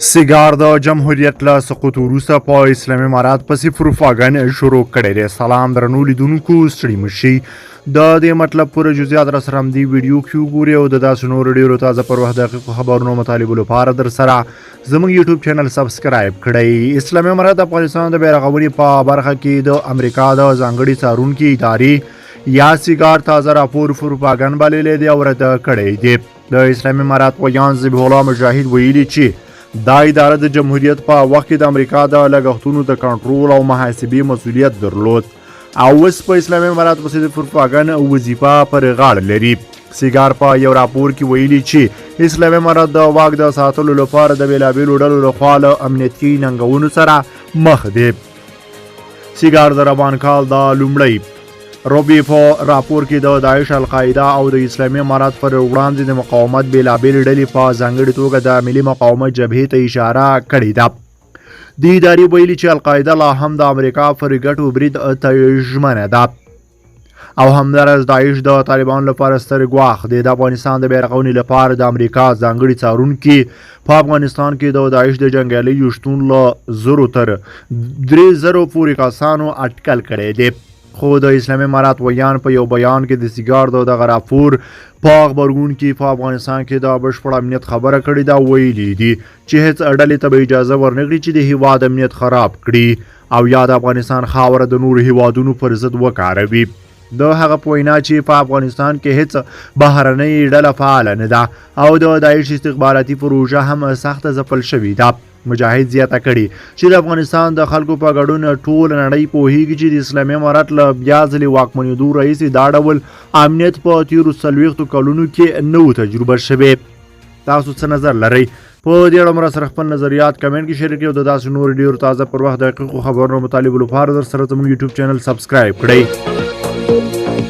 سیګار د جمهوریت له سقوط وروسته په اسلامي امارات پسې پروپاګاندا شروع کړې ده. سلام درنو لیدونکو، ستړي مشي. د دې مطلب پوره جزئیات را سره همدې ویډیو کې وګورئ او د داسې نورو ډېرو تازه پر وخت دقیقو خبرونو مطالبو لپاره در سره زموږ یوټیوب چینل سبسکرایب کړئ. اسلامي امارت د افغانستان د بیرغونې په برخه کې د امریکا د ځانګړي څارونکي ادارې یا سیګار تازه راپور پروپاګاندا بللی دی او رد کړی دی. د اسلامي امارات ویان ذبیح الله مجاهد ویلي چې دا اداره د جمهوریت په وخت کې د امریکا د لګښتونو د کنټرول او محاسبې مسؤلیت درلود او اوس په اسلامي امارات پسې د پروپاګاندا وظیفه پر غاړه لري. سیګار په یو راپور کې ویلي چې اسلامي امارات د واک د ساتلو لپاره د بېلابېلو ډلو لخوا له امنیتي ننګونو سره مخ دی. سیګار د روان کال د لومړۍ روبي په راپور کې د داعش، القاعده او د اسلامي امارات پر وړاندې د مقاومت بېلابېلې ډلې په ځانګړې توګه د ملي مقاومت جبهې ته اشاره کړې ده. د ادارې ویلي چې القاعده لا هم د امریکا پر ګټو برید ته ژمنه ده او همداراز داعش د طالبانو لپاره ستر ګواښ دی. د افغانستان د بیرغونې لپاره د امریکا ځانګړي څارونکي په افغانستان کې د داعش د جنګیالیو شتون له 0 تر 3,000 پورې کسانو اټکل کړی دی. خو د اسلامي امارات ویان په یو بیان کې د سیګار د دغه راپور په خبرګون کې په افغانستان کې د بشپړ امنیت خبره کړې ده. ویلي دي چې هیڅ ډلې ته به اجازه ورنکړي چې د هیواد امنیت خراب کړي او یا د افغانستان خاوره د نورو هیوادونو پر ضد وکاروي. د هغه په وینا چې په افغانستان کې هیڅ بهرنۍ ډله فعاله نه ده او د داعش استخباراتي پروژه هم سخته ځپل شوې ده. مجاهد زیاته کړي چې د افغانستان د خلکو په ګډون ټول نړۍ پوهیږي چې د اسلامي امارت له بیا ځلې واکمنېدو راهیسې دا ډول امنیت په تېرو 40 کلونو کې نه و تجربه شوی. تاسو څه نظر لرئ؟ په دې اړه مو سره خپل نظریات کمنټ کې شریک کړئ او د داسې نورو ډېرو تازه پر وخت دقیقو خبرونو مطالبو لپاره در سره زموږ یوټیوب چینل سبسکرایب کړئ.